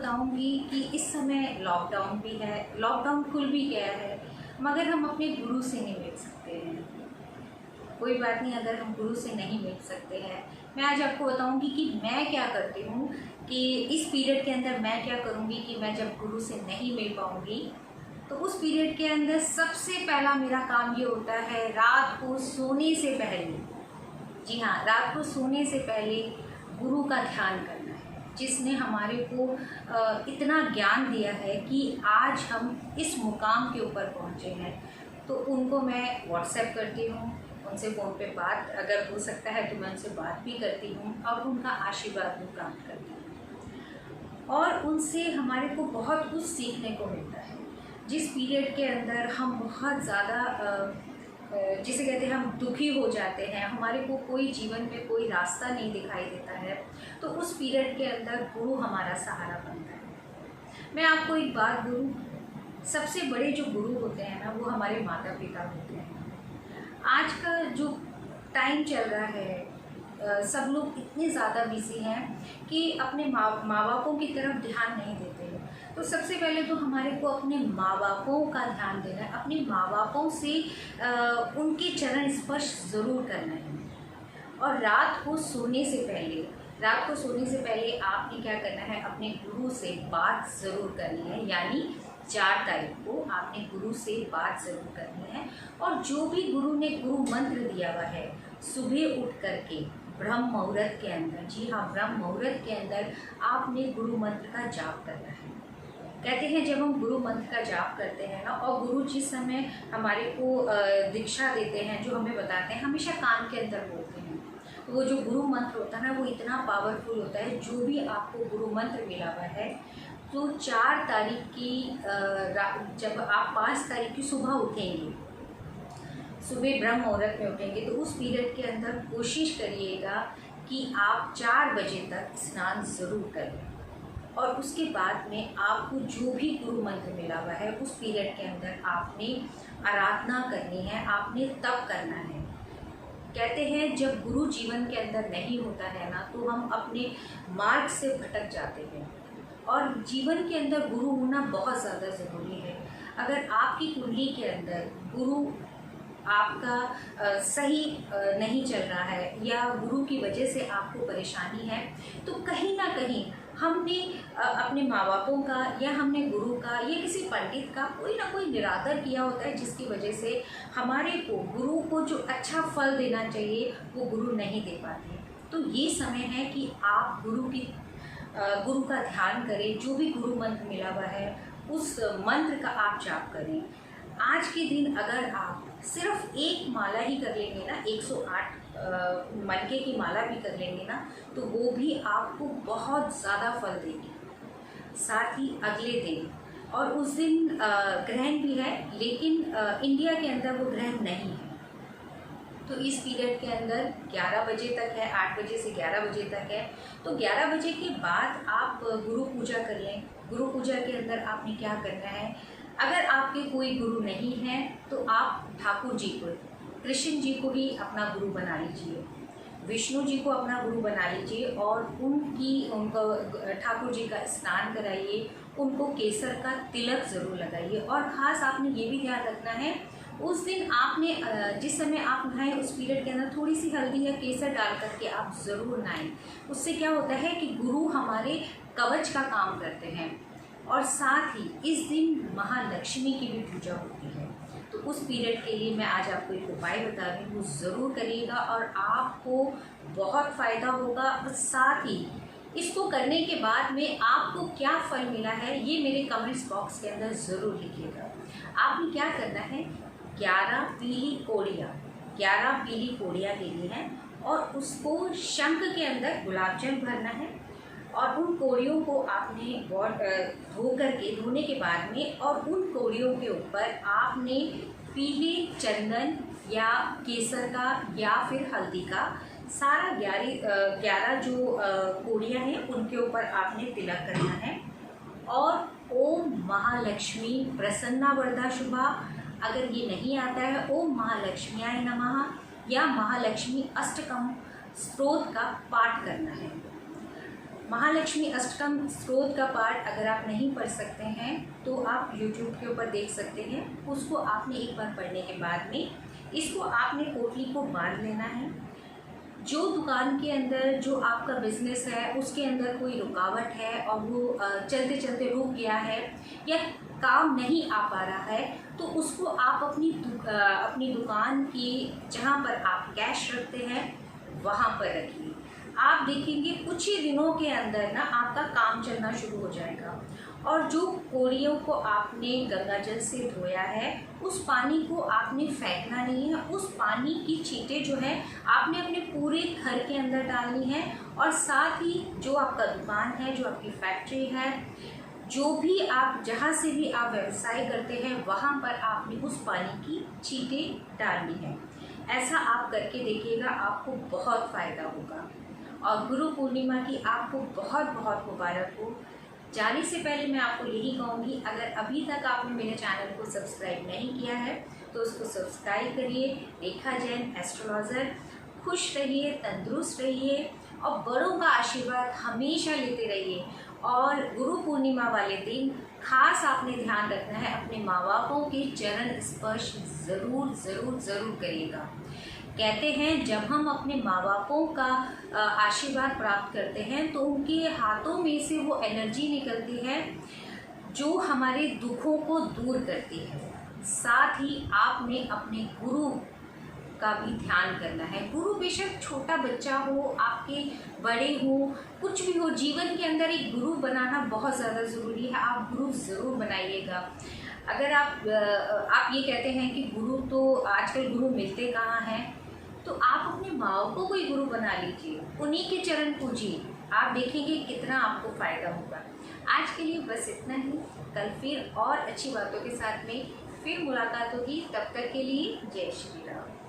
बताऊंगी कि इस समय लॉकडाउन भी है, लॉकडाउन खुल भी गया है, मगर हम अपने गुरु से नहीं मिल सकते हैं। कोई बात नहीं, अगर हम गुरु से नहीं मिल सकते हैं, मैं आज आपको बताऊंगी कि मैं क्या करती हूँ, कि इस पीरियड के अंदर मैं क्या करूँगी कि मैं जब गुरु से नहीं मिल पाऊँगी तो उस पीरियड के अंदर सबसे पहला मेरा काम ये होता है, रात को सोने से पहले, जी हाँ, रात को सोने से पहले गुरु का ध्यान करना है, जिसने हमारे को इतना ज्ञान दिया है कि आज हम इस मुकाम के ऊपर पहुँचे हैं। तो उनको मैं व्हाट्सएप करती हूँ, उनसे फ़ोन पे बात अगर हो सकता है तो मैं उनसे बात भी करती हूँ और उनका आशीर्वाद भी प्राप्त करती हूँ। और उनसे हमारे को बहुत कुछ सीखने को मिलता है। जिस पीरियड के अंदर हम बहुत ज़्यादा जिसे कहते हैं हम दुखी हो जाते हैं, हमारे को कोई जीवन में कोई रास्ता नहीं दिखाई देता है, तो उस पीरियड के अंदर गुरु हमारा सहारा बनता है। मैं आपको एक बात बोलूँ, सबसे बड़े जो गुरु होते हैं ना, वो हमारे माता पिता होते हैं। आज का जो टाइम चल रहा है, सब लोग इतने ज़्यादा बिजी हैं कि अपने माँ बापों की तरफ ध्यान नहीं देते हैं। तो सबसे पहले तो हमारे को अपने माँ बापों का ध्यान देना है, अपने माँ बापों से उनके चरण स्पर्श ज़रूर करना है। और रात को सोने से पहले आपने क्या करना है, अपने गुरु से बात ज़रूर करनी है। यानी 4 तारीख को आपने गुरु से बात ज़रूर करनी है। और जो भी गुरु ने गुरु मंत्र दिया हुआ है, सुबह उठ करके ब्रह्म मुहूर्त के अंदर, जी हाँ, ब्रह्म मुहूर्त के अंदर आपने गुरु मंत्र का जाप करना है। कहते हैं जब हम गुरु मंत्र का जाप करते हैं ना, और गुरु जिस समय हमारे को दीक्षा देते हैं, जो हमें बताते हैं, हमेशा कान के अंदर बोलते हैं। तो वो जो गुरु मंत्र होता है ना, वो इतना पावरफुल होता है। जो भी आपको गुरु मंत्र मिला हुआ है, तो 4 तारीख की जब आप 5 तारीख की सुबह उठेंगे, सुबह ब्रह्म मुहूर्त में उठेंगे, तो उस पीरियड के अंदर कोशिश करिएगा कि आप 4 बजे तक स्नान ज़रूर करें। और उसके बाद में आपको जो भी गुरु मंत्र मिला हुआ है, उस पीरियड के अंदर आपने आराधना करनी है, आपने तप करना है। कहते हैं जब गुरु जीवन के अंदर नहीं होता है ना, तो हम अपने मार्ग से भटक जाते हैं। और जीवन के अंदर गुरु होना बहुत ज़्यादा ज़रूरी है। अगर आपकी कुंडली के अंदर गुरु आपका सही नहीं चल रहा है, या गुरु की वजह से आपको परेशानी है, तो कहीं ना कहीं हमने अपने माँ बापों का, या हमने गुरु का, या किसी पंडित का कोई ना कोई निरादर किया होता है, जिसकी वजह से हमारे को गुरु को जो अच्छा फल देना चाहिए वो गुरु नहीं दे पाते। तो ये समय है कि आप गुरु का ध्यान करें। जो भी गुरु मंत्र मिला हुआ है, उस मंत्र का आप जाप करें। आज के दिन अगर आप सिर्फ एक माला ही कर लेंगे ना, 108 मटके की माला भी कर लेंगे ना, तो वो भी आपको बहुत ज़्यादा फल देगी। साथ ही अगले दिन, और उस दिन ग्रहण भी है, लेकिन इंडिया के अंदर वो ग्रहण नहीं है। तो इस पीरियड के अंदर 11 बजे तक है, 8 बजे से 11 बजे तक है। तो 11 बजे के बाद आप गुरु पूजा कर लें। गुरु पूजा के अंदर आपने क्या करना है, अगर आपके कोई गुरु नहीं है तो आप ठाकुर जी को, कृष्ण जी को ही अपना गुरु बना लीजिए, विष्णु जी को अपना गुरु बना लीजिए, और उनको ठाकुर जी का स्नान कराइए, उनको केसर का तिलक ज़रूर लगाइए। और ख़ास आपने ये भी ध्यान रखना है, उस दिन आपने जिस समय आप नहाएं, उस पीरियड के अंदर थोड़ी सी हल्दी या केसर डाल करके आप ज़रूर नहाएं। उससे क्या होता है कि गुरु हमारे कवच का काम करते हैं। और साथ ही इस दिन महालक्ष्मी की भी पूजा होती है। तो उस पीरियड के लिए मैं आज आपको एक उपाय बता रही हूँ, ज़रूर करिएगा और आपको बहुत फ़ायदा होगा। और साथ ही इसको करने के बाद में आपको क्या फल मिला है, ये मेरे कमेंट्स बॉक्स के अंदर ज़रूर लिखिएगा। आपने क्या करना है, 11 पीली कोड़ियाँ लेनी है, और उसको शंख के अंदर गुलाब जल भरना है। और उन कोड़ियों को आपने धोने के बाद में, और उन कोड़ियों के ऊपर आपने पीले चंदन या केसर का या फिर हल्दी का सारा 11 जो कोड़ियाँ हैं उनके ऊपर आपने तिलक करना है। और ओम महालक्ष्मी प्रसन्ना वरदा शुभा, अगर ये नहीं आता है, ओम महालक्ष्म्याय नमः या महालक्ष्मी अष्टकम स्तोत्र का पाठ करना है। महालक्ष्मी अष्टकम स्तोत्र का पाठ अगर आप नहीं पढ़ सकते हैं तो आप YouTube के ऊपर देख सकते हैं। उसको आपने एक बार पढ़ने के बाद में इसको आपने पोटली को बांध लेना है। जो दुकान के अंदर जो आपका बिजनेस है उसके अंदर कोई रुकावट है और वो चलते चलते रुक गया है या काम नहीं आ पा रहा है, तो उसको आप अपनी दुकान की जहाँ पर आप कैश रखते हैं वहाँ पर रखिए। आप देखेंगे कुछ ही दिनों के अंदर ना आपका काम चलना शुरू हो जाएगा। और जो कोड़ियों को आपने गंगा जल से धोया है उस पानी को आपने फेंकना नहीं है। उस पानी की छींटे जो है आपने अपने पूरे घर के अंदर डालनी है। और साथ ही जो आपका दुकान है, जो आपकी फैक्ट्री है, जो भी आप जहाँ से भी आप व्यवसाय करते हैं वहाँ पर आपने उस पानी की छींटे डालनी है। ऐसा आप करके देखिएगा, आपको बहुत फ़ायदा होगा। और गुरु पूर्णिमा की आपको बहुत बहुत मुबारक हो। जाने से पहले मैं आपको यही कहूँगी, अगर अभी तक आपने मेरे चैनल को सब्सक्राइब नहीं किया है तो उसको सब्सक्राइब करिए। रेखा जैन एस्ट्रोलॉजर। खुश रहिए, तंदुरुस्त रहिए और बड़ों का आशीर्वाद हमेशा लेते रहिए। और गुरु पूर्णिमा वाले दिन खास आपने ध्यान रखना है, अपने माँ बापों के चरण स्पर्श ज़रूर ज़रूर ज़रूर करिएगा। कहते हैं जब हम अपने माँ बापों का आशीर्वाद प्राप्त करते हैं तो उनके हाथों में से वो एनर्जी निकलती है जो हमारे दुखों को दूर करती है। साथ ही आपने अपने गुरु का भी ध्यान करना है। गुरु बेशक छोटा बच्चा हो, आपके बड़े हो, कुछ भी हो, जीवन के अंदर एक गुरु बनाना बहुत ज़्यादा ज़रूरी है। आप गुरु ज़रूर बनाइएगा। अगर आप ये कहते हैं कि गुरु तो आजकल गुरु मिलते कहाँ हैं, तो आप अपने माँ को कोई गुरु बना लीजिए, उन्हीं के चरण पूजिए। आप देखेंगे कितना आपको फ़ायदा होगा। आज के लिए बस इतना ही। कल फिर और अच्छी बातों के साथ में फिर मुलाकात होगी। तब तक के लिए जय श्री राम।